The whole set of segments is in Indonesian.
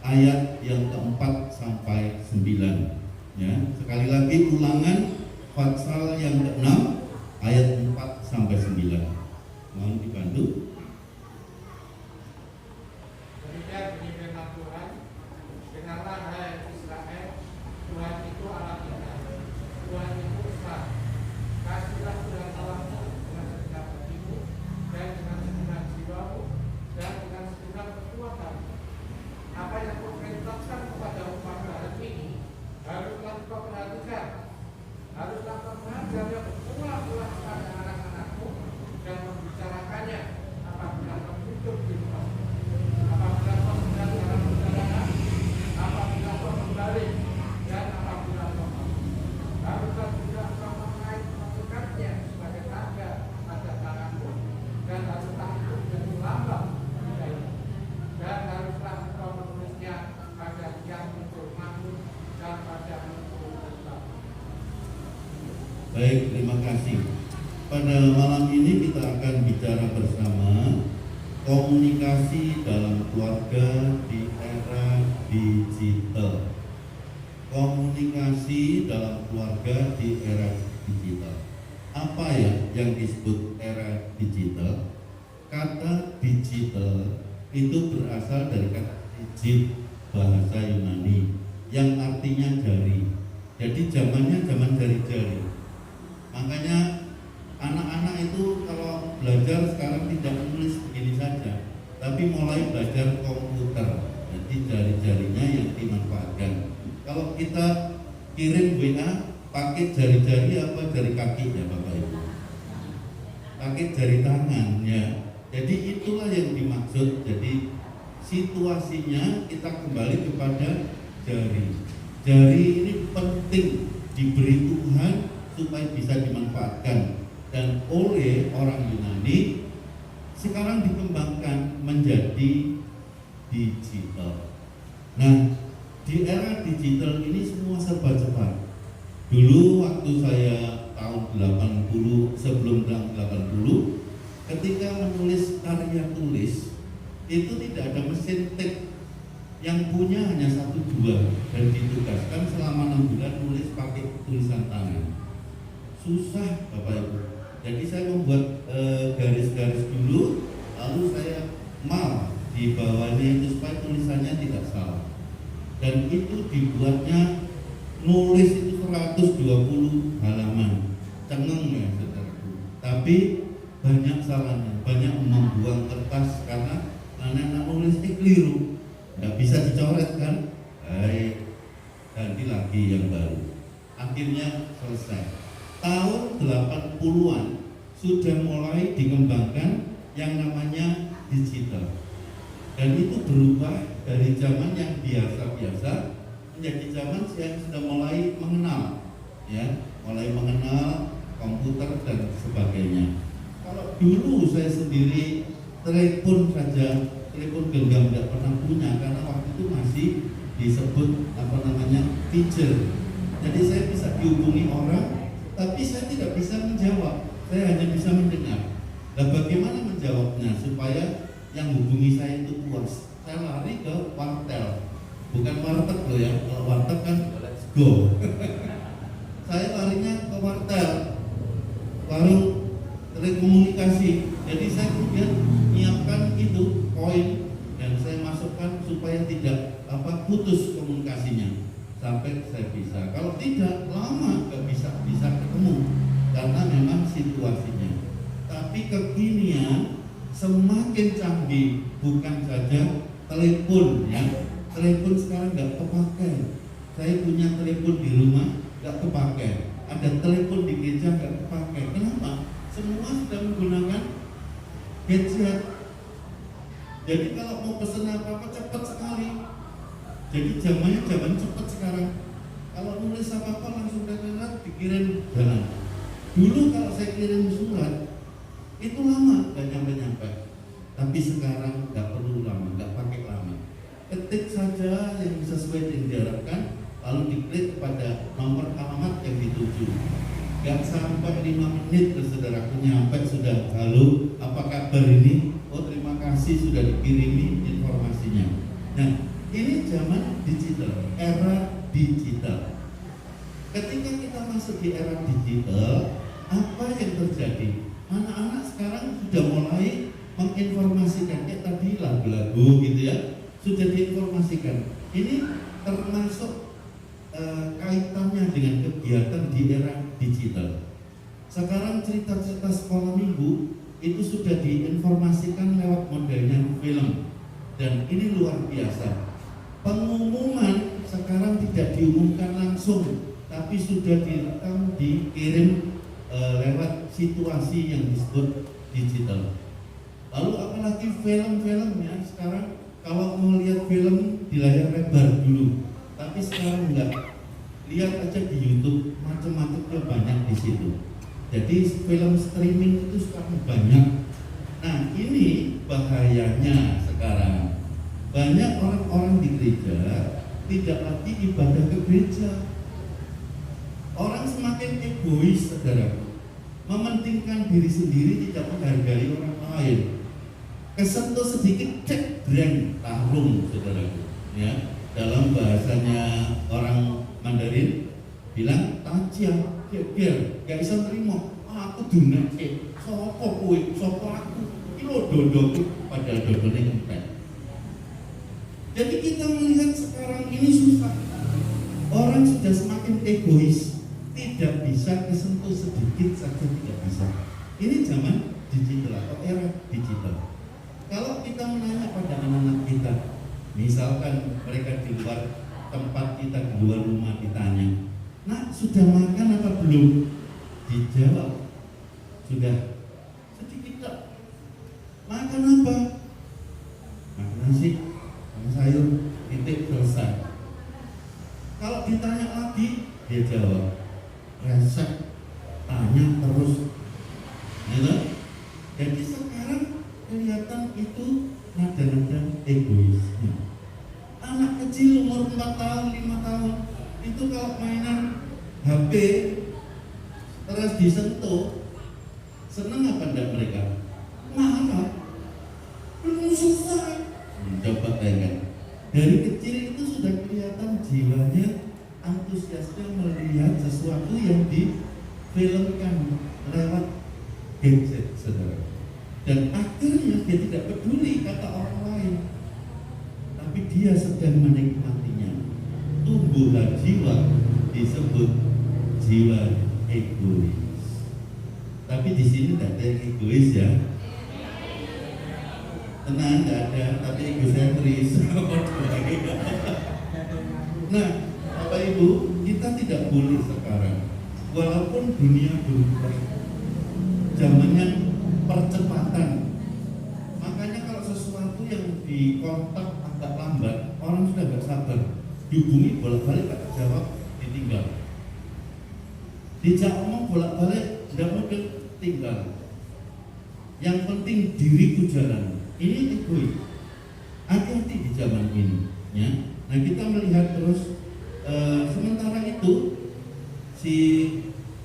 ayat yang keempat sampai 9. Ya, sekali lagi ulangan pasal yang ke-6 ayat 4 sampai 9. Mohon dibantu. Demikian bunyi firman Tuhan. Dengarlah hai Israel, Tuhan itu Allah kita, Tuhan itu Esa. Kasihlah Tuhan Allahmu dengan segenap hatimu dan dengan segenap jiwamu dan dengan segenap kekuatanmu. Apa yang kuperintahkan kepada umatmu hari ini haruslah kau perhatikan, haruslah kau mengajarnya berulang-ulang kepada anak-anakmu dan membicarakannya apabila kau duduk di rumah, apabila kau sedang dalam perjalanan, apabila kau kembali, dan apabila kau mau. Haruslah juga kau mengaitkannya sebagai tanda pada tanganmu, dan haruslah itu menjadi lambang budaya, dan haruslah kau menulisnya pada tiang pintu rumahmu dan pada pintu gerbang. Baik, terima kasih. Pada malam ini kita akan bicara bersama komunikasi dalam keluarga di era digital. Komunikasi dalam keluarga di era digital. Apa ya yang disebut era digital? Kata digital itu berasal dari kata digit bahasa Yunani yang artinya jari. Jadi zamannya zaman jari-jari. Makanya anak-anak itu kalau belajar sekarang tidak menulis begini saja, tapi mulai belajar komputer. Jadi jari-jarinya yang dimanfaatkan. Kalau kita kirim WA pakai jari-jari apa jari kaki ya Bapak Ibu? Pakai jari tangan ya. Jadi itulah yang dimaksud. Jadi situasinya kita kembali kepada jari. Jari ini penting diberi Tuhan supaya bisa dimanfaatkan, dan oleh orang Yunani sekarang dikembangkan menjadi digital. Nah, di era digital ini semua serba cepat. Dulu waktu saya tahun 80, sebelum tahun 80, ketika menulis karya tulis itu tidak ada mesin tik, yang punya hanya 1-2 dan ditugaskan selama 6 bulan nulis pakai tulisan tangan. Susah Bapak Ibu. Jadi saya membuat garis-garis dulu, lalu saya mal di bawahnya itu supaya tulisannya tidak salah. Dan itu dibuatnya nulis itu 120 halaman, cengeng ya saudaraku. Tapi banyak salahnya, banyak membuang kertas karena anak-anak nulis keliru, nggak bisa dicoret kan? Baik, ganti lagi yang baru. Akhirnya selesai. Tahun 80-an sudah mulai dikembangkan yang namanya digital. Dan itu berubah dari zaman yang biasa-biasa menjadi zaman yang sudah mulai mengenal, ya, mulai mengenal komputer dan sebagainya. Kalau dulu saya sendiri telepon saja, telepon genggam tidak pernah punya karena waktu itu masih disebut pager. Jadi saya bisa dihubungi orang, tapi saya tidak bisa menjawab, saya hanya bisa mendengar. Dan bagaimana menjawabnya supaya yang hubungi saya itu puas? Saya lari ke wartel, bukan warteg loh ya. Kalau warteg kan let's go. Saya larinya ke wartel, warung telekomunikasi. Jadi saya kemudian menyiapkan itu koin dan saya masukkan supaya tidak putus komunikasinya sampai saya bisa. Kalau tidak, lama nggak bisa ketemu karena memang situasinya. Tapi kekinian semakin canggih, bukan saja telepon ya. Telepon sekarang nggak kepakai. Saya punya telepon di rumah nggak kepakai. Ada telepon di gereja nggak kepakai. Kenapa? Semua sudah menggunakan gadget. Jadi kalau mau pesan apa-apa cepat sekali. Jadi zamannya zaman cepat sekarang. Kalau nulis apa-apa langsung dikirim jalan. Dulu kalau saya kirim surat itu lama, nggak nyampe. Tapi sekarang nggak perlu lama, nggak pakai lama. Ketik saja yang sesuai yang diharapkan, lalu diklik pada nomor alamat yang dituju. Nggak sampai 5 menit, saudaraku nyampe sudah. Halo, apa kabar ini? Oh terima kasih sudah dikirimi informasinya. Nah, ini zaman digital, era digital. Ketika kita masuk di era digital, apa yang terjadi? Anak-anak sekarang sudah mulai menginformasikan, kayak tadi lagu-lagu gitu ya, sudah diinformasikan. Ini termasuk kaitannya dengan kegiatan di era digital. Sekarang cerita-cerita sekolah minggu itu sudah diinformasikan lewat modelnya film, dan ini luar biasa. Pengumuman sekarang tidak diumumkan langsung, tapi sudah direkam, dikirim lewat situasi yang disebut digital. Lalu apalagi film-filmnya sekarang, kalau mau lihat film di layar lebar dulu, tapi sekarang enggak. Lihat aja di YouTube, macam-macamnya banyak di situ. Jadi film streaming itu sekarang banyak. Nah, ini bahayanya sekarang. Banyak orang-orang di gereja tidak lagi ibadah ke gereja. Orang semakin egois, saudara, mementingkan diri sendiri, tidak menghargai orang lain. Kesentuh sedikit, cek brand tarung, saudaraku. Ya, dalam bahasanya orang Mandarin bilang tajia, biar gak bisa terima. Aku dunia, sopo kue, sopo aku. Ini dodo pada dodone kempet. Jadi kita melihat sekarang ini susah. Orang sudah semakin egois. Tidak bisa kesentuh sedikit saja, tidak bisa. Ini zaman digital atau era digital. Kalau kita menanya pada anak-anak kita, misalkan mereka di luar tempat kita, di luar rumah, ditanya, "Nak, sudah makan apa belum?" Dijawab, "Sudah." Sedikit tak. "Makan apa?" "Makan nasi, makan sayur, titik, selesai." Kalau ditanya lagi, dia jawab, resek, tanya terus, gitu. Jadi sekarang kelihatan itu nada-nada egoisnya. Anak kecil umur 4 tahun, 5 tahun, itu kalau mainan HP terus disentuh, seneng apa enggak mereka? Marah. Belum selesai. Coba bayangkan. Dari kecil itu sudah kelihatan jiwanya antusiasnya melihat sesuatu yang difilmkan lewat gadget, saudara. Dan akhirnya dia tidak peduli kata orang lain, tapi dia sedang menikmatinya. Tumbuhlah jiwa disebut jiwa egois. Tapi di sini tidak ada yang egois ya. Tenang, tidak ada, tapi egosentris. Nah, Bapak Ibu, kita tidak boleh sekarang, walaupun dunia berubah, zamannya percepatan. Makanya kalau sesuatu yang dikontak agak lambat, orang sudah gak sabar, dihubungi bolak-balik gak jawab, ditinggal. Dijak omong bolak-balik, tidak mungkin tinggal. Yang penting diriku jalan. Ini egois. Hati-hati di zaman ini, ya. Nah, kita melihat terus. Sementara itu si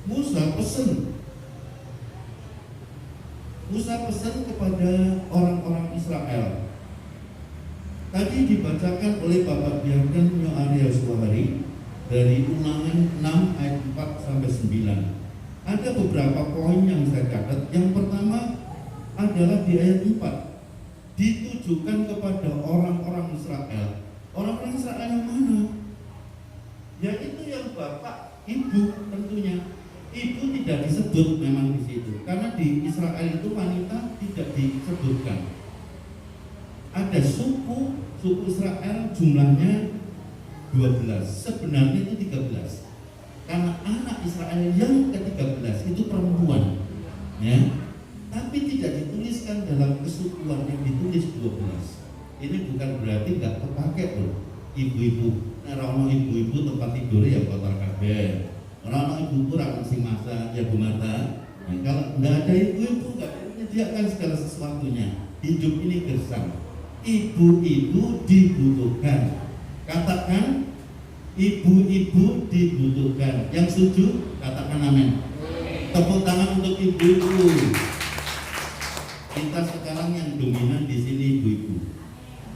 Musa pesen kepada orang-orang Israel. Tadi dibacakan oleh Bapak Biarkan Nyo Arya Suhari dari Ulangan 6 ayat 4 sampai 9. Ada beberapa poin yang saya catat. Yang pertama adalah di ayat 4, ditujukan kepada orang-orang Israel. Orang-orang Israel yang mana? Yaitu yang bapak, ibu tentunya. Ibu tidak disebut memang di situ, karena di Israel itu wanita tidak disebutkan. Ada suku Israel jumlahnya 12, sebenarnya itu 13. Karena anak Israel yang ke-13 itu perempuan, ya. Tapi tidak dituliskan dalam kesukuan, yang ditulis 12. Ini bukan berarti nggak terpakai loh, ibu-ibu. Nah, orang ibu-ibu tempat tidur ya kotor kabeh. Orang ibu kurang sing masak ya Bu Mata. Nah, kalau nggak ada ibu-ibu nggak menyediakan segala sesuatunya. Hidup ini gersang. Ibu-ibu dibutuhkan. Katakan ibu-ibu dibutuhkan. Yang setuju katakan amin. Tepuk tangan untuk ibu-ibu. Kita sekarang yang dominan di sini ibu-ibu.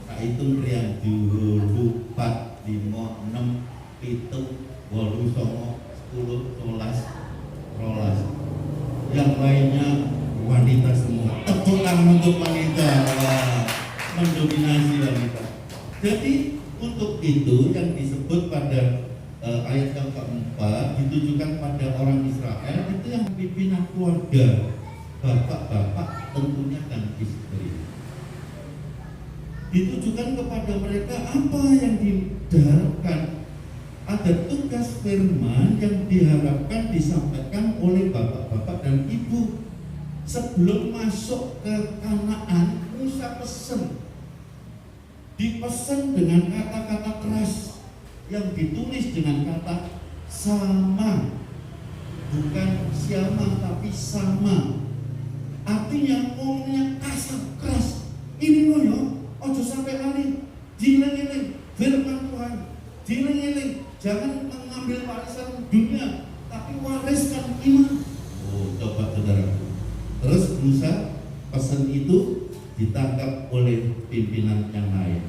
Tak hitung rian dulu 4 Jadi untuk itu yang disebut pada ayat yang keempat ditujukan pada orang Israel itu yang pimpinan keluarga, bapak-bapak tentunya dan istri. Ditujukan kepada mereka apa yang diharapkan, ada tugas firman yang diharapkan disampaikan oleh bapak-bapak dan ibu. Sebelum masuk ke Kanaan, Musa dipesan dengan kata-kata keras yang ditulis dengan kata sama, bukan siama tapi sama. Artinya ngomongnya kasar keras. Ini loh ya, ojo sampai lali, jiling-jiling firman Tuhan, jiling-jiling, jangan mengambil warisan dunia, tapi wariskan iman. Oh, coba saudara. Terus Musa pesan itu ditangkap oleh pimpinan yang lain.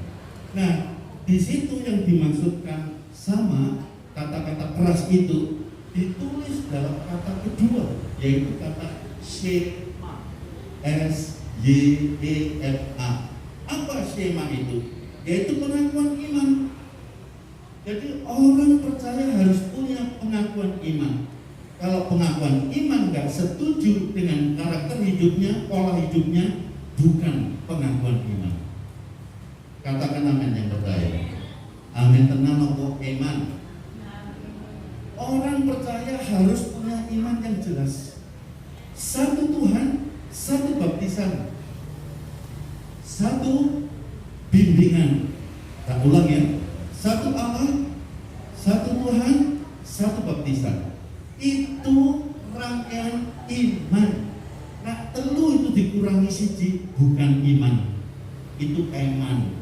Nah, di situ yang dimaksudkan sama, kata-kata keras itu ditulis dalam kata kedua, yaitu kata Shema, S-Y-E-M-A. Apa Shema itu? Yaitu pengakuan iman. Jadi orang percaya harus punya pengakuan iman. Kalau pengakuan iman nggak setuju dengan karakter hidupnya, pola hidupnya, bukan pengakuan iman. Katakan amin yang percaya. Amin tenang kok iman. Orang percaya harus punya iman yang jelas. Satu Tuhan, satu baptisan, satu bimbingan. Tak ulang ya. Satu Allah, satu Tuhan, satu baptisan. Itu rangkaian iman. Nah, telu itu dikurangi siji, bukan iman. Itu eman.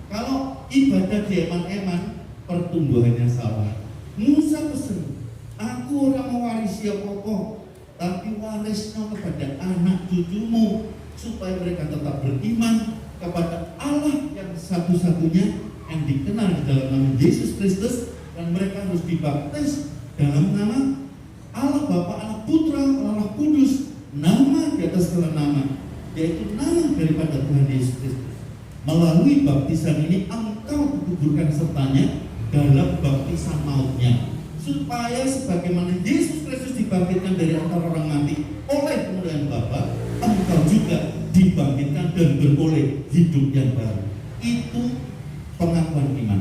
Kalau ibadah di eman-eman, pertumbuhannya salah. Musa pesen, aku orang mewarisi apa-apa, tapi warisnya kepada anak cucumu, supaya mereka tetap beriman kepada Allah yang satu-satunya yang dikenal di dalam nama Yesus Kristus, dan mereka harus dibaptis dalam nama Allah Bapa, Allah Putra, Allah Kudus, nama di atas segala nama, yaitu nama daripada Tuhan Yesus Kristus. Melalui baptisan ini engkau dikuburkan sertanya dalam baptisan mautnya, supaya sebagaimana Yesus Kristus dibangkitkan dari antara orang mati oleh kemuliaan Bapa, engkau juga dibangkitkan dan beroleh hidup yang baru. Itu pengakuan iman.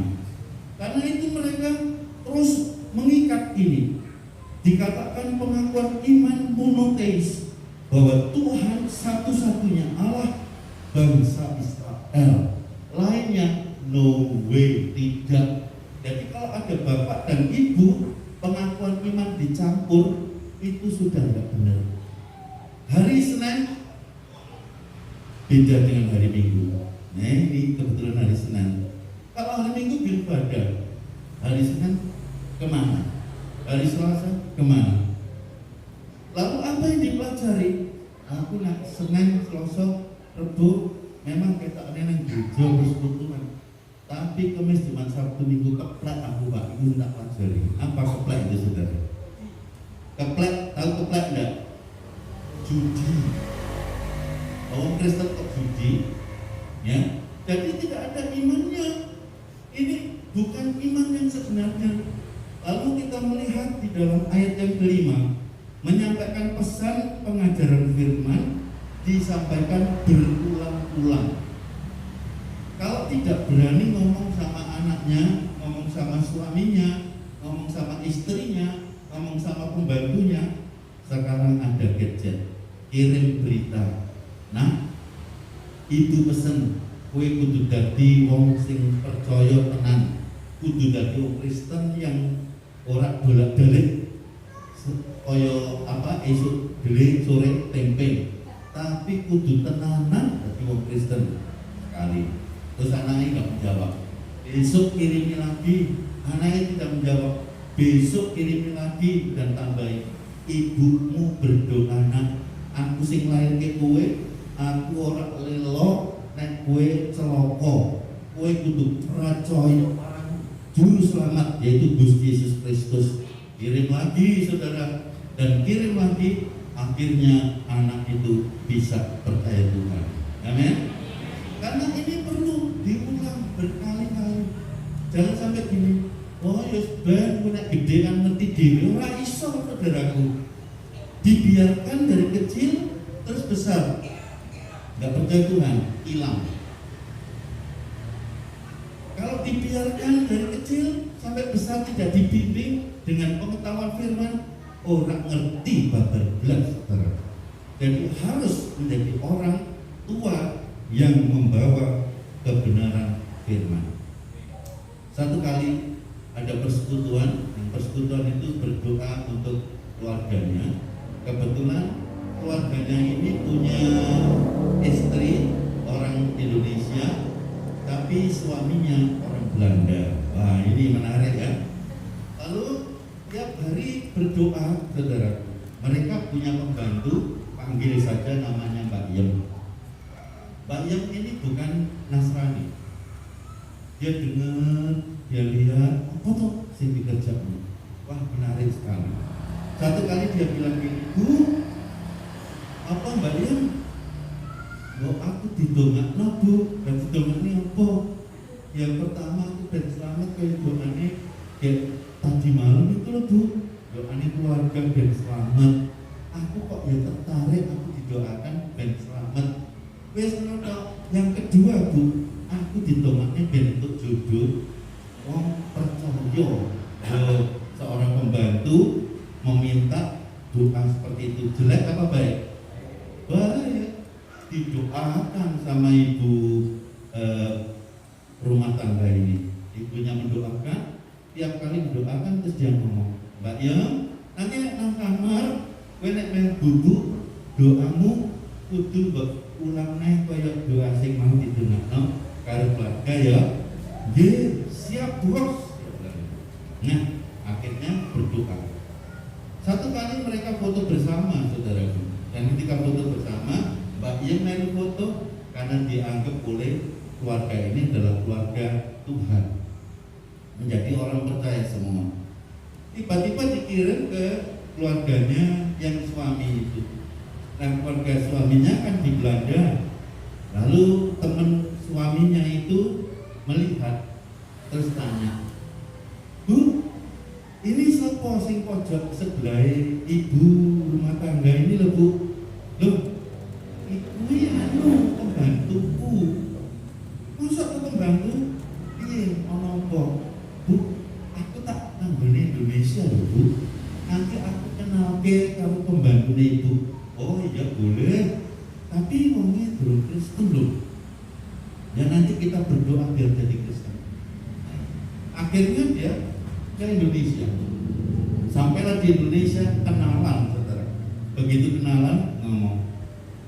Karena itu mereka terus mengikat ini. Dikatakan pengakuan iman monoteis, bahwa Tuhan satu-satunya Allah bangsa Israel, lainnya no way, tidak. Jadi kalau ada bapak dan ibu, pengakuan iman dicampur, itu sudah tidak benar. Hari Senin beda dengan hari Minggu. Nah, ini kebetulan hari Senin. Kalau hari Minggu beribadah, hari Senin kemana? Hari Selasa kemana? Lalu apa yang dipelajari? Aku nak Senin, Selasa, Rebu memang kita neneng gereja persekutuan, tapi Kamis, Jumat, Sabtu, Minggu keplek aku Pak, itu tak pelajari. Apa keplek itu saudara? Keplek, tahu keplek enggak? Judi. Orang Kristen kok judi? Ya, jadi tidak ada imannya. Ini bukan iman yang sebenarnya. Lalu kita melihat di dalam ayat yang kelima, menyampaikan pesan pengajaran firman disampaikan berulang-ulang. Kalau tidak berani ngomong sama anaknya, ngomong sama suaminya, ngomong sama istrinya, ngomong sama pembantunya, sekarang ada gadget, kirim berita. Nah, ibu pesen, kowe kudu dadi wong sing percaya tenan, kudu dadi wong Kristen yang ora bolak-balik kaya apa esuk dhewe sore tempe, tapi kudu tenanan dadi wong Kristen sekali. Terus anaknya nggak menjawab, besok kirimi lagi, anaknya tidak menjawab, besok kirimi lagi, dan tambahin, ibumu berdoa nak, aku sing lahir ke kowe, aku ora lelo nek kowe celaka, kowe kudu percaya marang juru selamat yaitu Gusti Yesus Kristus. Kirim lagi saudara, dan kirim lagi, akhirnya anak itu bisa percaya Tuhan. Amin. Karena ini perlu diulang Jangan sampai gini, oh ya ben nek gede kan ngerti dhewe, ora iso saudaraku. Dibiarkan dari kecil terus besar. Enggak percaya Tuhan, hilang. Kalau dibiarkan dari kecil sampai besar tidak dibimbing dengan pengetahuan firman, orang ngerti babar belas, saudara. Jadi harus menjadi orang tua yang membawa kebenaran firman. Satu kali ada persekutuan, yang persekutuan itu berdoa untuk keluarganya. Kebetulan keluarganya ini punya istri orang Indonesia, tapi suaminya orang Belanda. Wah, ini menarik ya. Lalu tiap hari berdoa, saudara. Mereka punya pembantu, panggil saja namanya Mbak Yem. Mbak Yem ini bukan Nasrani. Dia dengar, dia lihat, apa tuh sing dikerjakan? Wah, menarik sekali. Satu kali dia bilang gini, Bu, apa Mbak Yem? Aku didongakno Bu, dan didongakne apa? Yang pertama aku ben selamat kaya doane kayak tadi malam itu loh Bu. Doane keluarga ben selamat. Aku kok ya tertarik aku didoakan ben selamat. Wes ngono. Yang kedua Bu, aku didongakne ben untuk jodoh. Wong percaya seorang pembantu meminta doa seperti itu, jelek apa baik? Baik. Didoakan sama ibu rumah tangga ini. Ibunya mendoakan, tiap kali mendoakan terus dia ngomong, Mbak Yem, nanti nang kamar, kowe nek meh bubuk doamu kudu mbok ulang neh kaya doa sing mau didongakno karo keluarga ya. Nggih, siap Bos. Nah, akhirnya berdoa. Satu kali mereka foto bersama, saudaraku. Dan ketika foto bersama, Mbak Yem naik foto karena dianggap oleh keluarga ini adalah keluarga Tuhan, menjadi orang percaya semua. Tiba-tiba dikirim ke keluarganya yang suami itu. Nah, keluarga suaminya kan di Belanda. Lalu teman suaminya itu melihat terus tanya, Bu, ini siapa sing pojok sebelah ibu rumah tangga ini loh Bu? Loh, kuwi anu pembantuku. Masa aku pembantu? Iya, ono apa? Bu, aku tak nanggone Indonesia loh Bu. Nanti aku kenalke kamu pembantu ibu. Oh iya boleh. Tapi wongnya durung Kristen loh. Ya nanti kita berdoa biar jadi Kristen. Akhirnya dia ke Indonesia. Sampailah di Indonesia, kenalan, saudara. Begitu kenalan ngomong,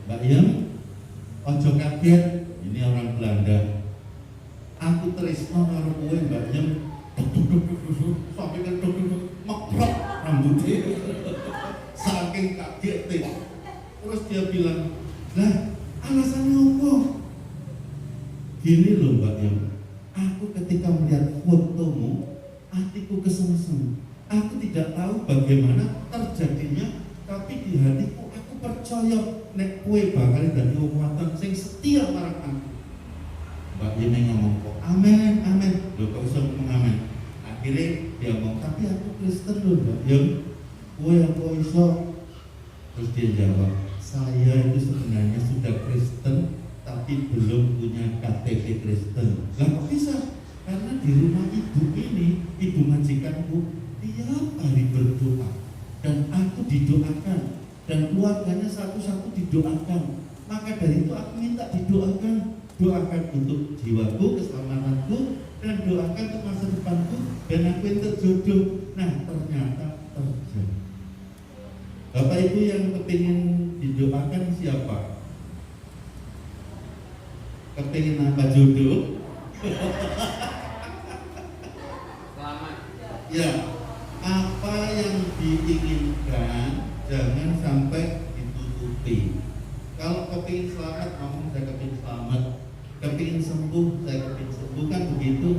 Mbak Yem, ojo kaget, ini orang Belanda. Aku tresno karo kowe Mbak Yem. Sampai ke mekrok rambutnya. Saking kagetnya. Terus dia bilang, lah alasannya apa? Gini loh Mbak Yem, aku ketika melihat fotomu, hatiku kesengsem. Aku tidak tahu bagaimana terjadinya, tapi di hatiku aku percaya nek kue bakal dadi umatku sing setia marang aku. Mbak Yem ngomong kok, amin, amin. Loh kok iso ngomong amin? Akhirnya dia ngomong, tapi aku Kristen loh Mbak Yem. Kue aku iso. Terus dia jawab, saya itu sebenarnya sudah Kristen, tapi belum punya KTP Kristen. Lah kok bisa? Karena di rumah ibu ini, ibu majikanku, tiap hari berdoa dan aku didoakan dan keluarganya satu-satu didoakan. Maka dari itu aku minta didoakan, doakan untuk jiwaku, keselamatanku, dan doakan untuk masa depanku dan aku yang terjodoh. Nah ternyata terjadi. Bapak Ibu yang kepingin didoakan siapa? Kepingin apa jodoh? Selamat. Ya, apa yang diinginkan jangan sampai ditutupi. Kalau kepingin selamat, ngomong saya kepingin selamat. Kepingin sembuh, saya kepingin sembuh, kan begitu.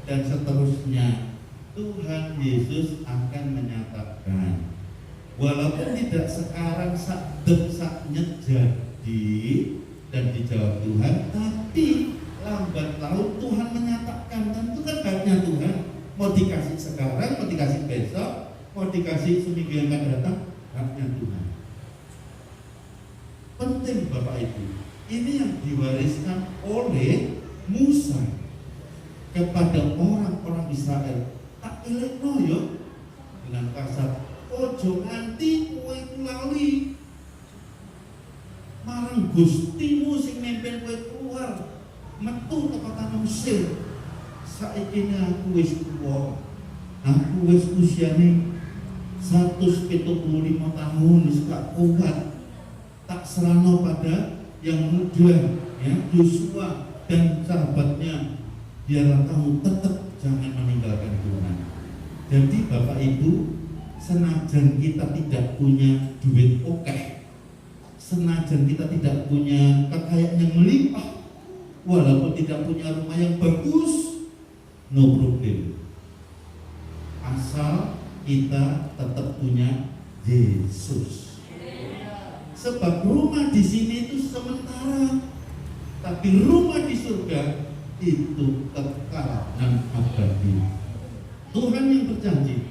Dan seterusnya, Tuhan Yesus akan menyatakan, walaupun tidak sekarang saknya jadi dan dijawab Tuhan, tapi lambat laun Tuhan menyatakan, tentu kan baiknya Tuhan. Mau dikasih sekarang, mau dikasih besok, mau dikasih seminggu yang akan datang, haknya Tuhan. Penting Bapak Ibu. Ini yang diwariskan oleh Musa kepada orang-orang Israel. Tak elekno yo dengan kasar. Ojo nganti kowe iku lali marang Gustimu sing mimpin kowe keluar metu teko tanah Mesir. Saiki aku wis tuwa. Aku wis usiane 175 tahun wis gak kuat. Tak serano pada yang muda, ya, Yosua dan sahabatnya. Biarlah kamu tetap jangan meninggalkan Tuhan. Jadi Bapak Ibu, senajan kita tidak punya duit oke, senajan kita tidak punya kekayaan yang melimpah, walaupun tidak punya rumah yang bagus, no problem. Asal kita tetap punya Yesus. Sebab rumah di sini itu sementara, tapi rumah di surga itu kekal dan abadi. Tuhan yang berjanji,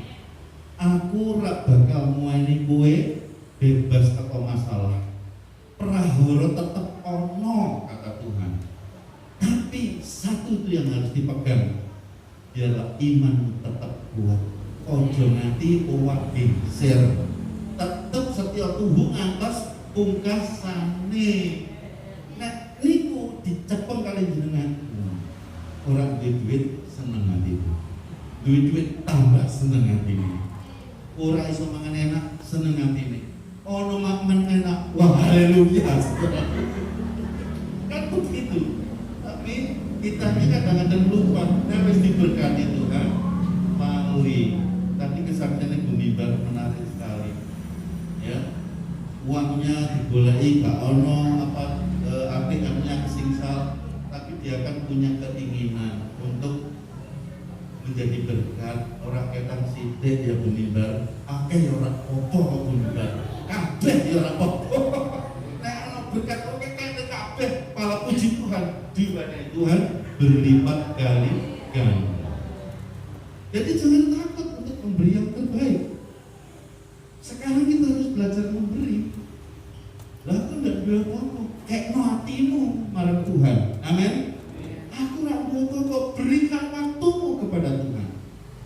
aku rak bakal muaini kowe bebas teko masalah. Prahara tetep ono kata Tuhan. Tapi satu itu yang harus dipegang, biarlah iman tetap kuat. Ojo nanti owak geser. Tetap setia tubuh ngantos pungkasane. Nah, niku dicepeng kali jenengan. Orang duit seneng hati. Duit tambah seneng hati. Orang iso mangan enak seneng hati. Ono makan enak, wah haleluya. Kan begitu. Tapi kita ini kadang-kadang lupa. Harus diberkati Tuhan. Maui. Tadi kesaksiannya Bumimbar menarik sekali. Ya, uangnya digoleki gak ono apik-apiknya kesingsal, tapi dia kan punya keinginan untuk menjadi berkat. Orang ketang sithik ya Bumimbar, akeh ya ora apa Bumimbar, kabeh ya ora apa. Nek ana berkat oke kabeh, pala puji Tuhan, diwenehi Tuhan berlipat kali ganda. Jadi jangan takut untuk memberi yang terbaik. Sekarang kita harus belajar memberi. Lah aku ndak duwe apa-apa, kekno hatimu marang Tuhan. Amin. Aku ndak duwe apa-apa, berikan waktumu kepada Tuhan.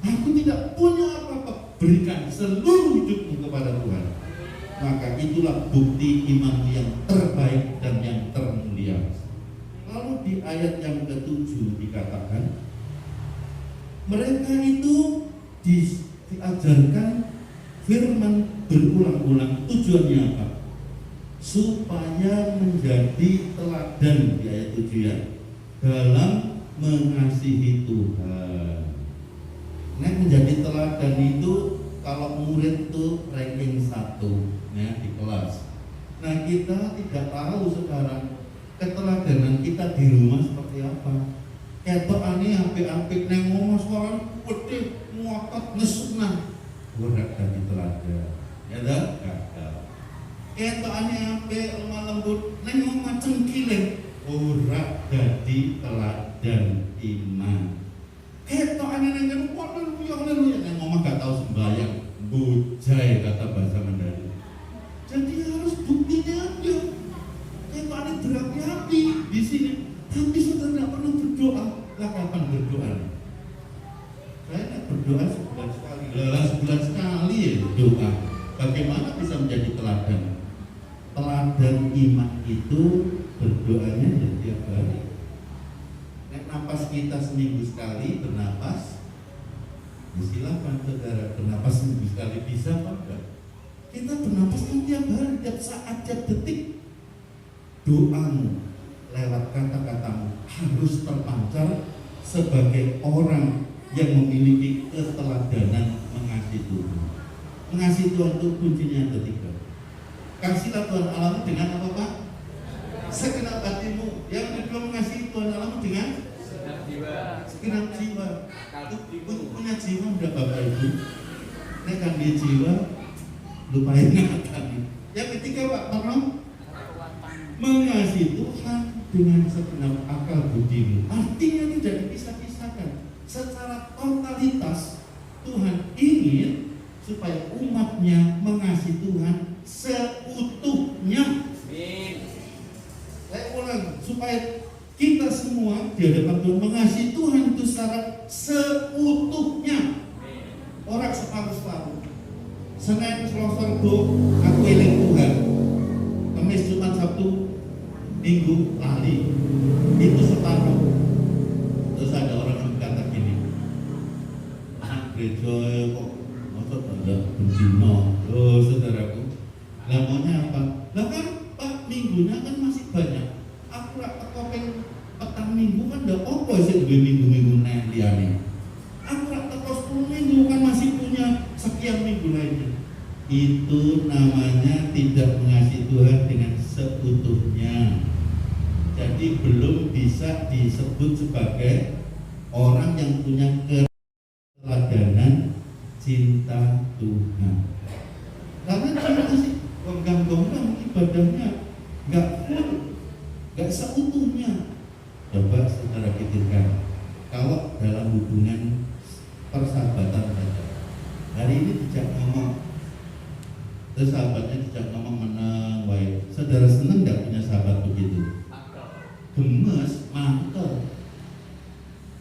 Aku tidak punya apa-apa, berikan seluruh hidupmu kepada Tuhan. Maka itulah bukti iman yang terbaik dan yang termulia. Lalu di ayat yang ke-7 dikatakan, mereka itu diajarkan firman berulang-ulang. Tujuannya apa? Supaya menjadi teladan di ayat 7 ya, dalam mengasihi Tuhan. Nah, menjadi teladan itu kalau murid itu ranking 1 ya, di kelas. Nah, kita tidak tahu sekarang keteladanan kita di rumah seperti apa. Ketokane apik-apik nang omah suara gede ngotot nesunah. Ora dadi teladan. Ya dah, gagal. Ketokane apik lemah lembut nang omah cengkile. Ora dadi teladan iman. Ketokane nang kene haleluya nang omah gak tau sembahyang. Bujai kata bahasa Mandarin. Jadi harus buktinya aja. Ketokane berapi-api di sini. Tapi saudara tidak pernah berdoa. Lah kapan berdoa? Saya tidak berdoa sebulan sekali. Lah sebulan sekali ya doa. Bagaimana bisa menjadi teladan? Teladan iman itu berdoanya ya tiap hari. Nek napas kita seminggu sekali bernapas, ya silakan saudara bernapas seminggu sekali, bisa apa enggak? Kita bernapas kan tiap hari, tiap saat, tiap detik. Doamu lewat kata-katamu harus terpancar sebagai orang yang memiliki keteladanan mengasihi Tuhan. Mengasihi Tuhan itu kuncinya ada 3. Kasihlah Tuhan Allahmu dengan apa Pak? Segenap hatimu. Yang kedua, mengasihi Tuhan Allahmu dengan segenap jiwa. Punya jiwa enggak Bapak Ibu? Nek kan dia jiwa, lupain ingatan. Yang ketiga Pak, tolong mengasihi Tuhan dengan segenap akal budimu. Artinya tidak dipisah-pisahkan. Secara totalitas ingin supaya umatnya mengasihi Tuhan seutuhnya. Saya ulang, supaya kita semua di hadapan Tuhan mengasihi Tuhan itu secara seutuhnya, orang separuh-separuh. Senin, Selasa, Rabu aku eling Tuhan, Kamis, Jumat, Sabtu, Minggu lali, itu separuh. Terus ada orang yang berkata gini, anak gereja kok maksud ada benzino. Oh saudaraku, lah maunya apa? Lah kan Pak, minggunya kan masih banyak. Aku rak teko petang minggu kan ndak apa sih dua minggu-minggu nek liyane. Aku rak teko 10 minggu kan masih punya sekian minggu lainnya. Itu namanya tidak mengasihi Tuhan dengan seutuhnya. Jadi belum bisa disebut sebagai orang yang punya keteladanan cinta Tuhan. Karena kita sih gonggang-gonggang ibadahnya nggak full, nggak seutuhnya. Coba saudara pikirkan, kalau dalam hubungan persahabatan saja, hari ini tidak ngomong, terus sahabatnya tidak ngomong menang, baik. Saudara senang nggak punya sahabat begitu? Gemes, mantel.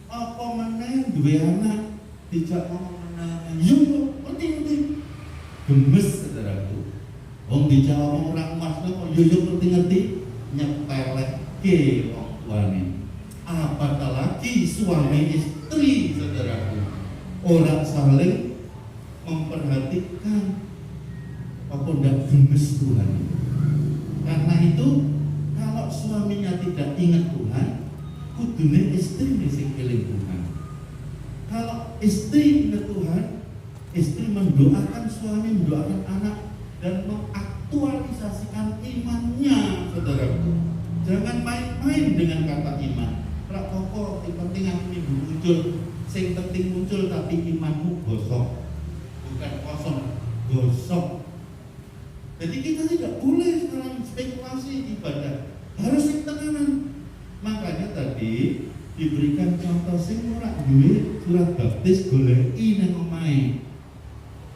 Apa menang dua anak tidak ngomong menang? Yo, penting. Gemes saudaraku. Wong dijawab orang masuk kok yo ngerti nyepelek ke wong tuane. Apatah lagi suami istri saudaraku, orang saling memperhatikan. Apa ndak gemes Tuhan? Karena itu kalau suaminya tidak ingat Tuhan, kudune istri sing eling Tuhan. Kalau istri ingat Tuhan, istri mendoakan suami, mendoakan anak, dan mengaktualisasikan imannya, saudaraku. Jangan main-main dengan kata iman. Rak pokok, yang penting aku minggu muncul, sing penting muncul tapi imanmu gosok, bukan kosong, gosok. Jadi kita tidak boleh sekarang spekulasi ibadah, harus yang tenanan. Makanya tadi diberikan contoh sing ora duwe surat baptis goleki nang omahe.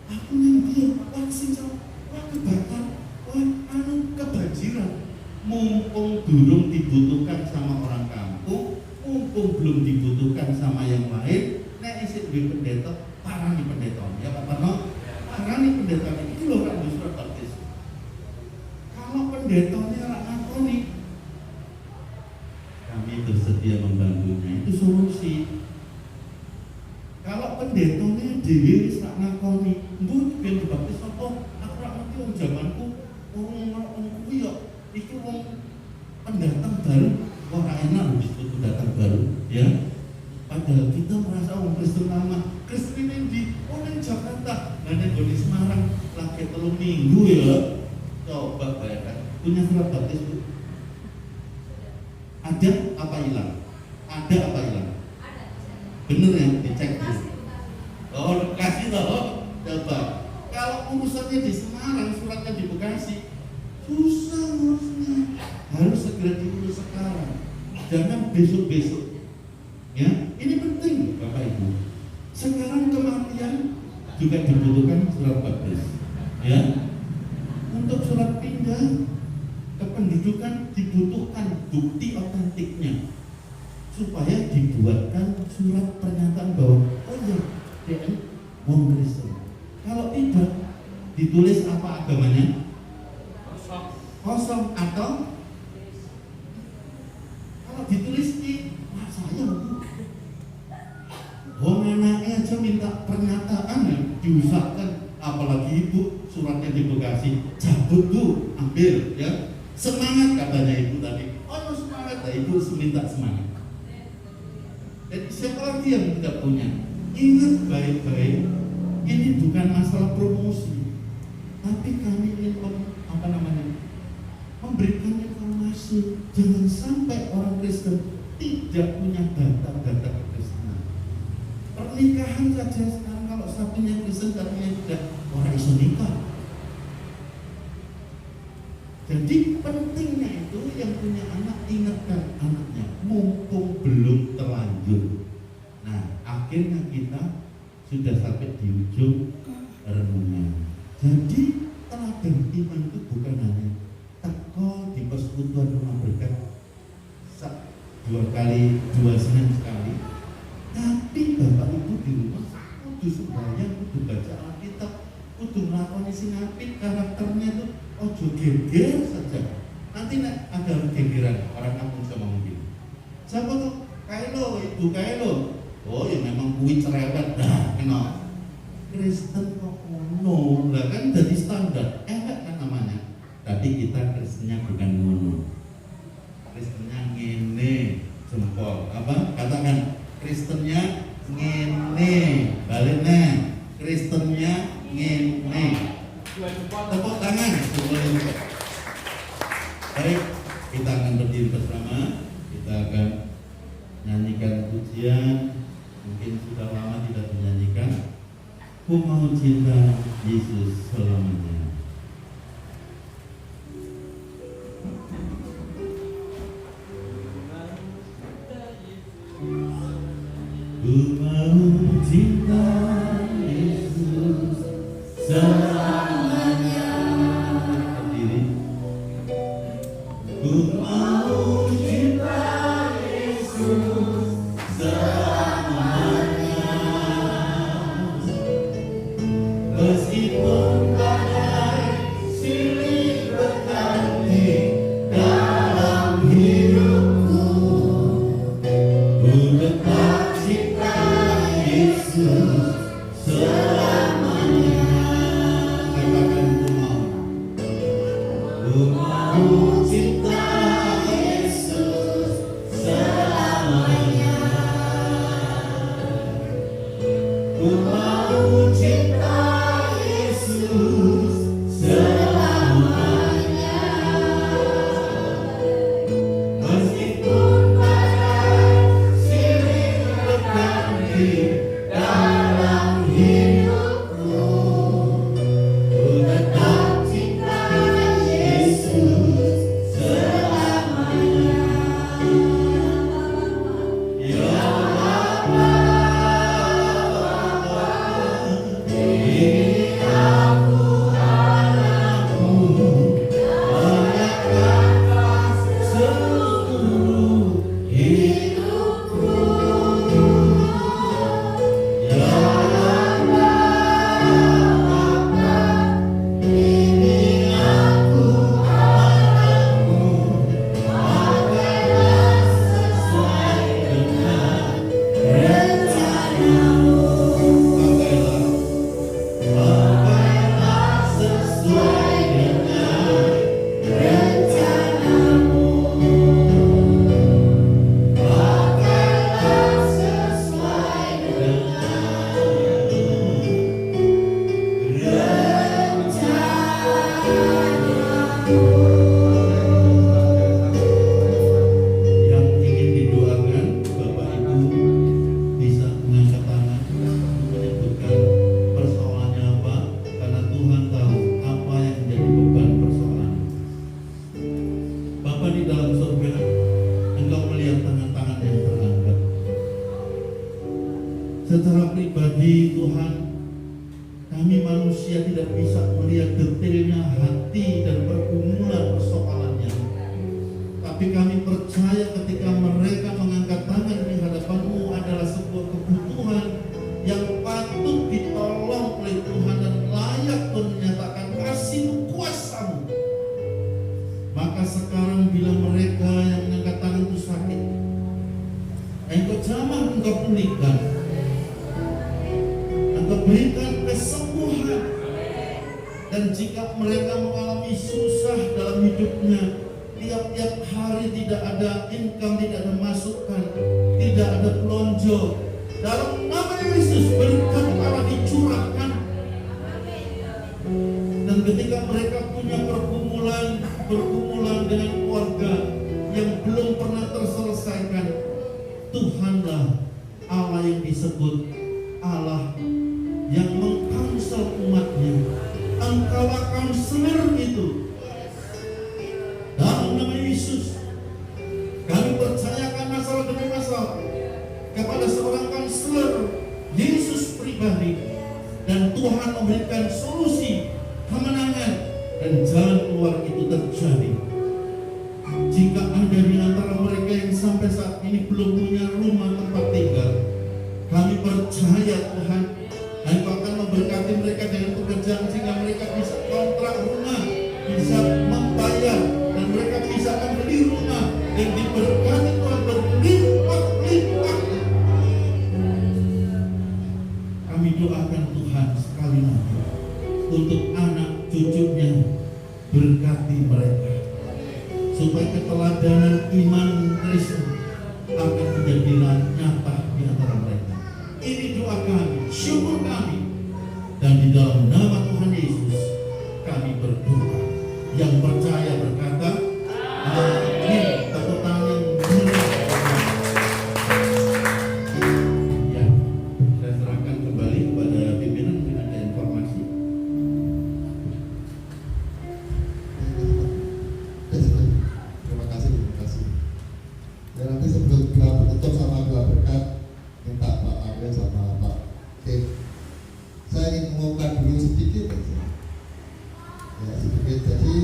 Aku nang dia sing kebakar, kebanjiran. Mumpung durung dibutuhkan sama orang kampung, mumpung belum dibutuhkan sama yang lain, nek isih duwe pendeta, parani pendeta. Ya Pak Parno, parani pendeta iki lho rak surat baptis. Kalau pendetanya rak ngakoni, kami bersedia membantunya, itu solusi. Kalau pendetanya dhewe wis rak ngakoni, mbok ben dibaptis apa? Aku rak ngerti wong jamanku wong kuwi yo iki wong pendatang baru, wah enak disebut pendatang baru, ya. Padahal kita merasa wong Kristen lama, Kristen ini di Jakarta, nang di Semarang lagi 3 minggu ya. Coba bayangkan, punya surat baptis Bu? Ada apa hilang? Ada apa hilang? Bener ya, dicek dulu. Oh, kasih loh, coba. Kalau urusannya di Semarang, suratnya di Bekasi, susah ngurusnya. Harus segera diurus sekarang, jangan besok-besok. Ya, ini penting Bapak Ibu. Sekarang kematian juga dibutuhkan surat baptis. Ya, untuk surat pindah kependudukan dibutuhkan bukti otentiknya, supaya dibuatkan surat pernyataan bahwa oh ya dia wong Kristen. Kalau tidak ditulis apa agamanya? Kosong atau kalau ditulis di saya wong anaknya aja minta pernyataan ya, diusahakan, apalagi ibu suratnya di Bekasi, cabut tuh, ambil ya. Semangat katanya ibu tadi. Oh semangat, ibu minta semangat. Jadi siapa lagi yang tidak punya? Ingat baik-baik, ini bukan masalah promosi, tapi kami ingin memberikan informasi. Jangan sampai orang Kristen tidak punya data-data kekristenan. Pernikahan saja sekarang kalau satunya Kristen, satunya tidak, orang iso nikah. Jadi pentingnya itu yang punya anak ingatkan anaknya, mumpung belum terlanjur. Nah, akhirnya kita sudah sampai di ujung renungan. Jadi teladan iman itu bukan hanya teko di persekutuan rumah berkat 2 Senin sekali, tapi Bapak Ibu di rumah kudu sembahyang, kudu baca Alkitab, kudu melakukan sing apik, karakternya itu ojo geger saja. Nanti ada gegeran orang kampung sama mungkin. Siapa tuh? Kailo, ibu Kailo. Oh ya memang kuwi cerewet dah, kenal. Kristen kok ngono, lah kan jadi standar, kan namanya. Tapi kita Kristennya bukan ngono. Kristennya ngene, jempol. Apa? Katakan Kristennya ngene, baliknya. Kristennya ngene. Tepuk tangan. Baik, kita akan berdiri bersama. Kita akan nyanyikan pujian. Mungkin sudah lama tidak dinyanyikan. Ku mau cinta Yesus selamanya. Ku mau cinta Yesus selamanya. Berdiri. Ku mau cinta Yesus selamanya. Meskipun badai silih berganti dalam hidupku, ku tetap cinta Yesus selamanya. Katakan ku mau cinta Yesus selamanya. Ku mau cinta Yesus selamanya. Meskipun badai silih berganti dalam hidupku, ku tetap cinta Yesus selamanya. Ya Bapa, ini aku anakmu, menyerahkan seluruh hidupku. Ya Bapa, ini aku anakmu, pakailah sesuai dengan rencanamu. Pakailah sesuai dengan rencanamu. Pakailah sesuai dengan rencanamu. Yang ingin didoakan, Bapak Ibu bisa mengangkat tangan, menyebutkan persoalannya apa, karena Tuhan tahu apa yang menjadi beban persoalan. Bapa di dalam surga, Engkau melihat tangan-tangan yang terangkat. Secara pribadi Tuhan, kami manusia tidak bisa melihat detailnya hati dan pergumulan persoalannya. Tapi kami percaya ketika mereka mengangkat tangan di hadapan-Mu adalah sebuah kebutuhan yang patut ditolong oleh Tuhan dan layak Tuhan menyatakan kasih kuasa-Mu. Maka sekarang bila mereka yang mengangkat tangan itu sakit, Engkau jamah, Engkau pulihkan, Engkau berikan kesembuhan. Dan jika mereka mengalami susah dalam hidupnya, tiap-tiap hari tidak ada income, tidak ada masukan, tidak ada pelonjo, dalam nama Yesus berkat Allah dicurahkan. Dan ketika mereka punya pergumulan dengan keluarga yang belum pernah terselesaikan, Tuhanlah Allah yang disebut Allah yang mengkansel umatnya. Engkaulah kaunselor itu. Dalam nama Yesus, kami percayakan masalah demi masalah kepada seorang kaunselor Yesus pribadi. pribadi, dan Tuhan memberikan solusi, kemenangan, dan jalan keluar itu terjadi. Jika ada di antara mereka yang sampai saat ini belum punya rumah tempat tinggal, kami percaya Tuhan, Engkau akan memberkati mereka dengan pekerjaan sehingga mereka bisa kontrak rumah, bisa membayar, dan mereka bisa akan beli rumah yang diberkati Tuhan berlimpah-limpah. Kami doakan Tuhan sekali lagi untuk anak cucunya, berkati mereka supaya keteladanan iman Kristen akan menjadi nyata di antara mereka. Ini doa kami, syukur kami, dan di dalam nama Tuhan Yesus kami berdoa. Yang percaya berkata amin. Tepuk tangan ya. Saya serahkan kembali kepada pimpinan, mungkin ada informasi. Terima kasih. Dan nanti sebelum kita menutup sama doa berkat, minta Pak Arya sama Pak Kim, saya ingin mengungkapkan dulu sedikit aja. Ya, sedikit. Jadi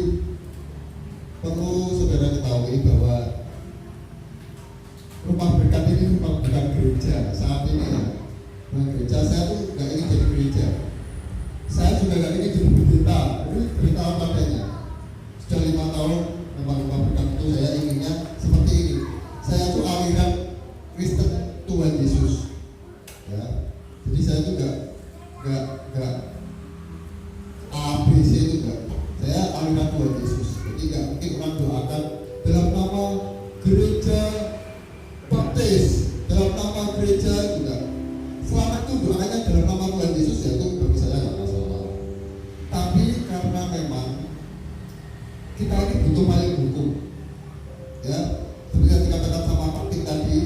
perlu saudara ketahui bahwa rumah berkat ini rumah berkat gereja saat ini ya. Rumah gereja, saya tuh nggak ingin jadi gereja. Saya juga nggak ingin jadi pendeta. Ini berita apa adanya. Sudah 5 tahun memang rumah berkat itu saya inginnya seperti ini. Saya tuh aliran Kristen Tuhan Yesus. Ya. Jadi saya juga nggak ABC itu enggak. Saya aliran Tuhan Yesus. Jadi nggak mungkin orang doakan dalam nama gereja baptis, dalam nama gereja juga. Selama itu doanya dalam nama Tuhan Yesus, ya itu bagi saya nggak masalah. Tapi karena memang kita ini butuh payung hukum, ya. Seperti yang dikatakan sama Pak Tim tadi,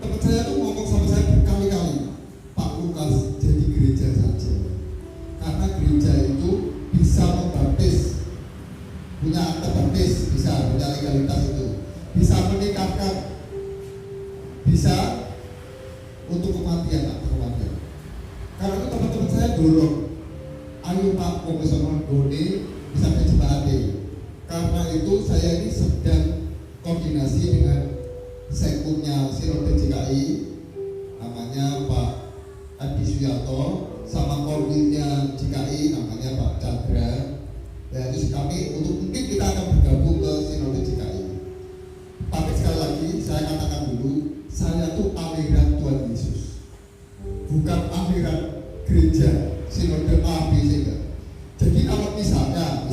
teman saya tuh ngomong sama saya berkali-kali, Pak Lukas jadi gereja saja. Karena gereja itu bisa membaptis, punya akte baptis, bisa punya legalitas itu, bisa menikahkan, bisa untuk kematian, akte kematian. Karena itu teman-teman saya dorong, ayo Pak Profesor Doni bisa ke Jemaati. Karena itu saya ini sedang koordinasi dengan sekumnya Sinode JKI, namanya Pak Adi Suyanto, sama koordinnya JKI namanya Pak Chandra. Ya, terus kami untuk mungkin kita akan bergabung ke Sinode JKI. Tapi sekali lagi saya katakan dulu, saya tuh aliran Tuhan Yesus, bukan aliran gereja Sinode A, B, C. Jadi kalau misalnya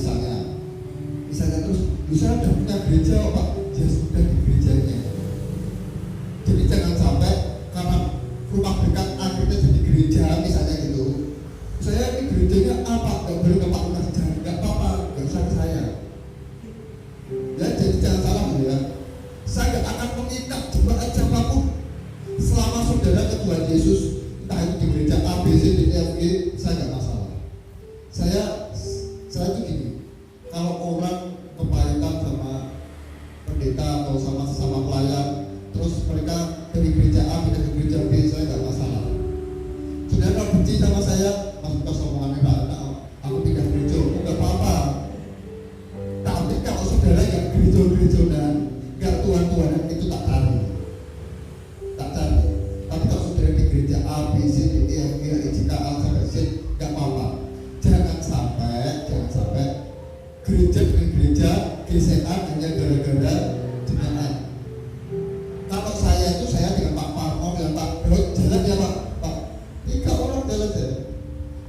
terus saya sudah punya gereja Pak, ya sudah di gerejanya. Jadi jangan sampai karena rumah berkat akhirnya jadi gereja misalnya gitu. Saya ini gerejanya apa? Gak boleh ke Pak Lukas, gak apa-apa, gak usah ke saya. Ya jadi jangan salah ya. Saya gak akan mengikat jemaat siapapun selama saudara ke Tuhan Yesus, entah itu di gereja A, B, C, D, E, F, G, saya gak masalah. Saya tuh gini, kalau orang kepahitan sama pendeta atau sama sesama pelayan, terus mereka dari gereja A pindah ke gereja B, saya nggak masalah. Saudara kalau benci sama saya, Mas Lukas omongannya aku pindah gereja, nggak apa-apa. Tapi kalau saudara nggak gereja dan nggak Tuhan itu tak cari. Tapi kalau saudara di gereja A, B, C, D, E, F, G, H, I, J, K, L, sampai Z, nggak apa-apa. Jangan sampai gereja dengan gereja gesekan hanya gara-gara jemaat. Kalau saya dengan Pak Parmo, dengan Pak Brot, jalan ya Pak. 3 orang jalan saja.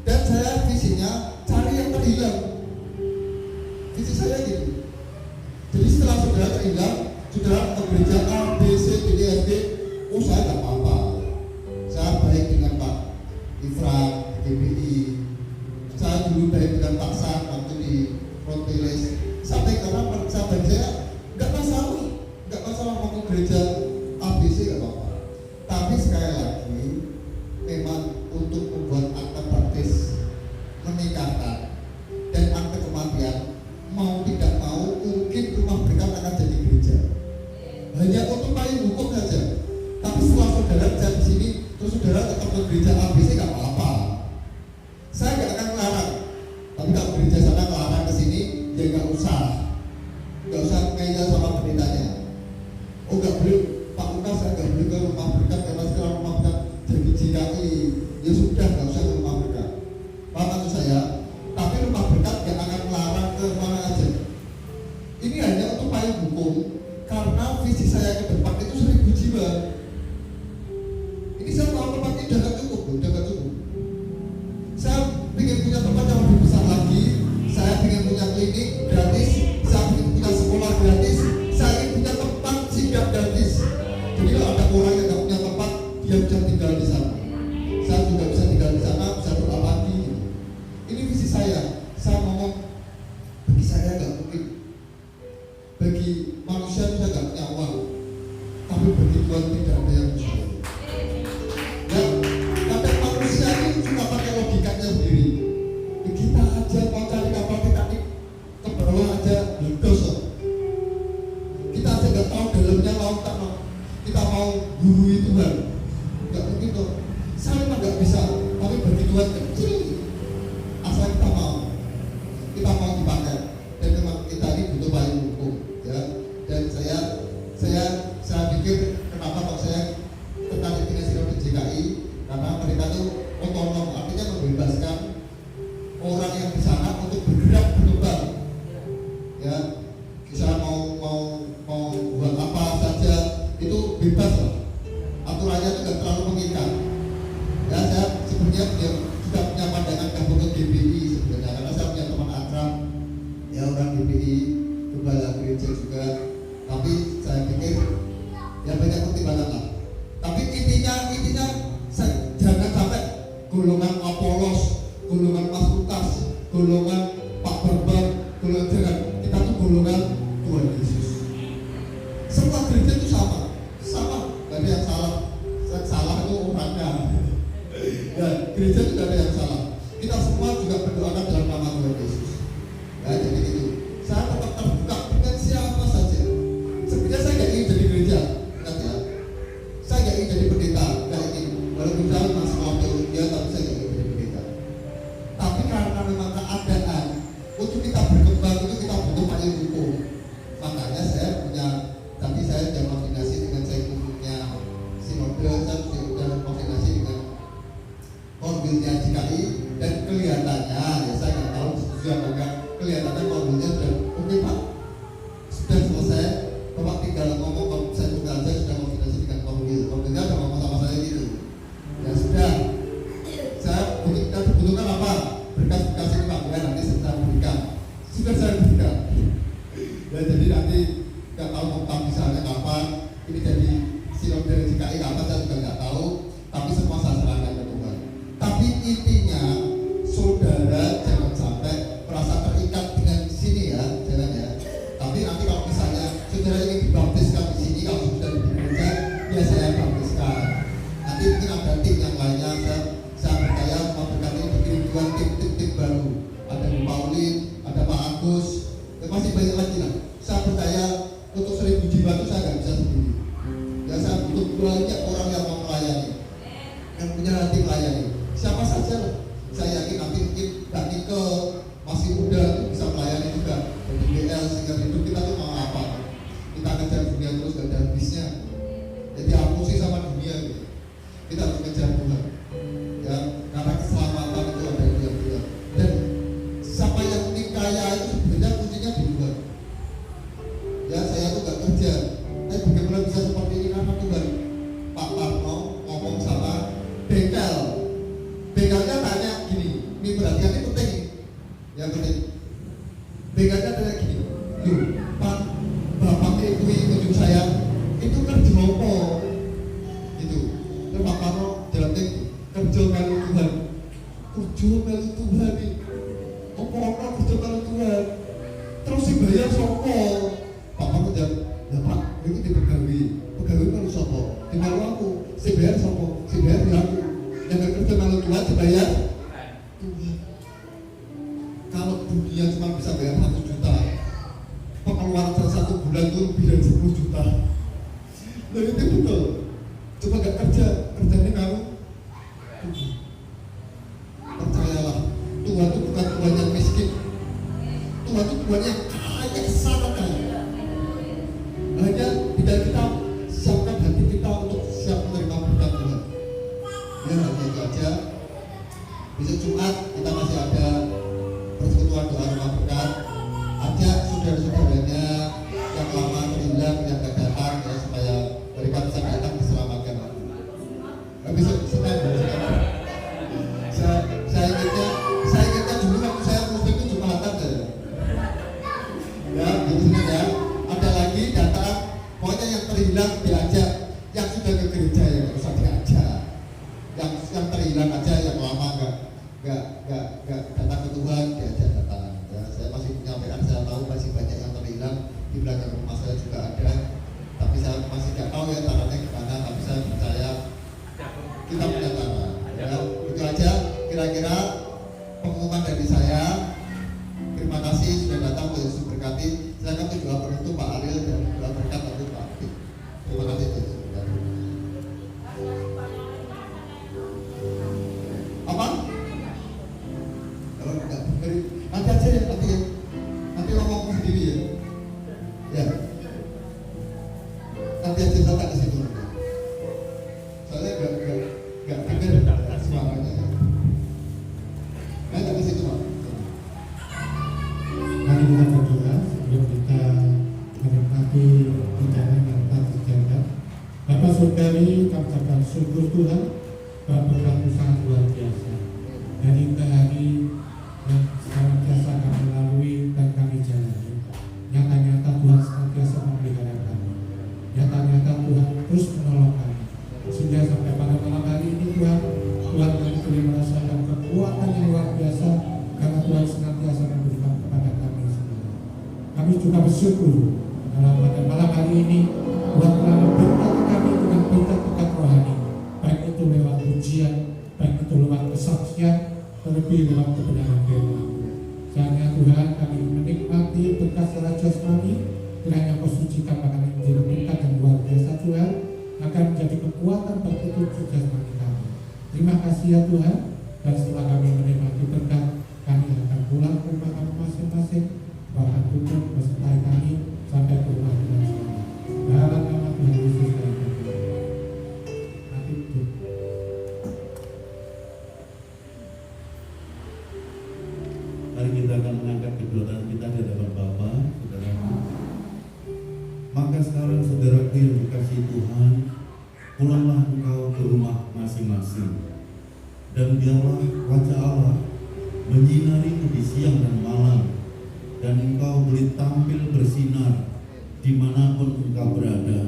Dan saya visinya cari yang terhilang. Visi saya gitu. Jadi setelah saudara terhilang, saudara ke gereja A, B, C, D, E, F, G, saya nggak apa-apa. Saya baik dengan Pak Ifran, GBI. Saya dulu baik dengan Pak San waktu di Rotiles. Sampai karena sahabat saya nggak masalah mau ke gereja ABC nggak apa-apa. Tapi sekali lagi memang untuk membuat akte baptis, menikahkan, dan akte kematian, mau tidak mau mungkin rumah berkat akan jadi gereja. Hanya untuk payung hukum saja. Tapi setelah saudara di sini, terus saudara tetap ke gereja ABC nggak apa-apa. DJKI, ya sudah nggak usah ke rumah berkat. Paham maksud saya? Tapi rumah berkat gak akan melarang ke mana aja. Ini hanya untuk payung hukum, karena visi saya ke depan itu 1000 jiwa. Ini saya tahu tempat ini udah gak cukup, udah gak cukup. Saya ingin punya tempat yang lebih besar lagi. Saya ingin punya klinik gratis. Saya ingin punya sekolah gratis. Saya ingin punya tempat singgah gratis. Jadi kalau ada orang yang gak punya tempat, dia bisa tinggal di sana. Saya juga bisa tinggal di sana, bisa doa lagi. Ini visi saya. Saya ngomong, bagi saya gak mungkin. Bagi manusia itu saya gak punya uang. Tapi bagi Tuhan tidak ada yang mustahil. Ya, kadang manusia itu cuma pakai logikanya sendiri. Kita aja mau cari kapal Titanic ke bawah aja ledos. Kita aja nggak tahu dalamnya lautan. Kita mau gurui Tuhan, nggak mungkin tuh. Saya mah nggak bisa. Tapi bagi Tuhan kecil. Asal kita mau dipakai. Dan memang kita ini butuh payung hukum, ya. Dan saya pikir kenapa kok saya tertarik dengan sinode DJKI, karena mereka tuh otonom, artinya membebaskan orang yang di sana untuk bergerak berkembang, ya. Bisa mau buat apa saja itu bebas lah. Aturannya itu nggak terlalu mengikat. Ya, saya sebenarnya juga punya pandangan gabung ke GBI sebenarnya, karena saya punya teman akrab, ya orang GBI, gembala gereja juga. Tapi saya pikir ya banyak pertimbangan lah. Tapi intinya jangan sampai golongan Apolos, golongan Mas Lukas, golongan Pak Bambang, golongan jangan. Kita tuh golongan Tuhan Yesus. Semua gereja itu sama, gak ada yang salah. Yang salah itu orangnya. Ya, gereja itu gak ada yang salah. Kita semua juga berdoakan dalam nama Tuhan Yesus. Ya, jadi gitu. Saya tetap terbuka dengan siapa saja. Sebenarnya saya gak ingin jadi gereja, ingat ya. Saya gak ingin jadi pendeta, gak ingin. Walaupun saya masih mau teologi, tapi saya gak ingin jadi pendeta. Tapi karena memang keadaan untuk kita berkembang itu kita butuh payung hukum. Makanya saya punya, tapi saya sudah koordinasi dengan saya punya sinode, saya sudah koordinasi dengan konbilnya DKI, dan kelihatannya, ya saya nggak tahu setuju apa enggak, kelihatannya konbilnya sudah oke Pak, sudah selesai. Bapak tinggal ngomong, saya juga sudah koordinasi dengan konbilnya sudah ngomong sama saya gitu. Ya sudah, saya butuhkan apa? Berkas-berkas ini Pak, ya nanti saya berikan. Sudah saya berikan. Ya jadi nanti nggak tahu tentang misalnya kapan ini jadi sinode dari DKI kapan, saya juga nggak tahu. Tapi semua saya serahkan ke Tuhan. Tapi intinya saudara jangan sampai merasa terikat dengan sini ya, jangan ya. Tapi nanti kalau misalnya saudara ingin dibaptiskan di sini, kalau sudah di gereja, ya saya baptiskan. Nanti mungkin ada tim yang lainnya, saya percaya mau berkali bikin 2 tim baru. Ada Bu Paulin, ada Pak Agus, ya masih banyak lagi lah. Saya percaya untuk 1000 jiwa itu saya nggak bisa sendiri. Ya saya butuh banyak orang yang mau melayani, yang punya hati melayani. Siapa saja saya yakin nanti mungkin Mbak Nike masih muda itu bisa melayani juga. Jadi BL sehingga hidup kita tuh mau apa? Kita kejar dunia terus gak ada habisnya. Jadi aku sih sama dunia gitu. Kita harus kejar Tuhan. Ya, karena keselamatan itu ada di Tuhan. Dan siapa yang ingin kaya itu sebenarnya kuncinya di Tuhan. Ya saya tuh gak kerja, tapi bagaimana bisa seperti ini karena Tuhan. Pak Parno ngomong sama begalnya tanya gini, ini perhatian ini penting, yang penting. Begalnya tanya gini, loh Pak, Bapak Ibu tunjuk saya, itu kerja apa? Gitu. Dan Pak Parno dalam kerja melu Tuhan, nih. Apa kerja melu Tuhan? Terus si bayar sopo? Pak Parno jawab, ya Pak, ini pegawai melu sopo? Di melu aku, si bayar sopo? Si bayar di aku. Yang kerja melu Tuhan dibayar Tuhan. Kalau dunia cuma bisa bayar 1 juta, pengeluaran saya 1 bulan itu lebih dari 10 juta. Nah itu betul. Coba gak kerjanya kamu Tuhan. Percayalah, Tuhan itu bukan Tuhan yang miskin. Tuhan itu Tuhan yang kaya, sangat kaya. Hanya tinggal kita siapkan hati kita untuk siap menerima berkat Tuhan. Ya hanya itu aja. Besok Jumat kita masih ada persekutuan doa rumah berkat. Ajak saudara-saudaranya yang lama terhilang, yang gak datang ya, supaya mereka bisa datang diselamatkan. Besok Senin, saya ingatnya dulu waktu saya muslim itu Jumatan saja. Ya, di sini ya. Ada lagi datang, pokoknya yang terhilang diajak, yang sudah ke gereja ya nggak usah diajak. Yang terhilang aja, yang lama nggak datang ke Tuhan diajak datang. Ya, saya masih menyampaikan, saya tahu masih banyak yang terhilang di belakang rumah saya juga ada, tapi saya masih nggak tahu ya caranya gimana. Tapi saya percaya kita punya cara. Ya, itu aja kira-kira pengumuman dari saya. Terima kasih sudah datang, Tuhan Yesus berkati. Silakan doa penutup Pak Ariel dan doa berkat untuk Pak Aktif. Terima kasih Tuhan Yesus berkati. Apa? Kalau enggak beri, nanti aja ya, nanti ngomong sendiri ya. Ya. Nanti aja saya tak kasih dulu. Soalnya enggak dengar suaranya. Nanti tak kasih dulu. Mari kita berdoa sebelum kita menikmati hidangan yang telah disediakan. Bapak Saudari, kami ucapkan syukur Tuhan bahwa berkat sangat luar biasa. Dari ke hari yang sangat biasa kami lalui dan kami jalani. Nyata-nyata Tuhan senantiasa memelihara kami. Nyata-nyata Tuhan terus menolong kami. Sehingga sampai pada malam hari ini Tuhan kami boleh merasakan kekuatan yang luar biasa karena Tuhan senantiasa memberikan kepada kami semua. Kami juga bersyukur pada malam hari ini Tuhan telah memberkati kami dengan berkat-berkat rohani, baik itu lewat ujian, baik itu lewat kesaksian, terlebih lewat kebenaran firman. Sayangnya Tuhan, kami menikmati berkat secara jasmani, kiranya Kau sucikan makanan yang menjadi berkat dan luar biasa Tuhan, akan menjadi kekuatan bagi tubuh jasmani kami. Terima kasih ya Tuhan, dan setelah kami menikmati berkat, kami akan pulang ke rumah kami masing-masing. Bahkan tutup besertai kami sampai ke rumah dengan selamat. Dalam nama Tuhan Yesus kami berdoa. Nanti tutup. Mari kita akan mengangkat kedua tangan kita di hadapan Bapa, saudaraku. Maka sekarang saudaraku yang dikasihi Tuhan, pulanglah engkau ke rumah masing-masing, dan biarlah wajah Allah menyinarimu di siang dan malam, dan engkau boleh tampil bersinar dimanapun engkau berada.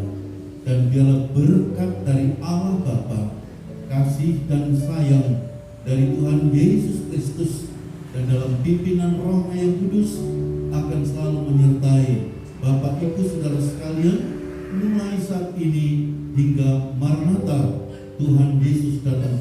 Dan biarlah berkat dari Allah Bapa, kasih dan sayang dari Tuhan Yesus Kristus, dan dalam pimpinan Roh-Nya yang kudus akan selalu menyertai Bapak Ibu saudara sekalian, mulai saat ini hingga Maranatha Tuhan Yesus datang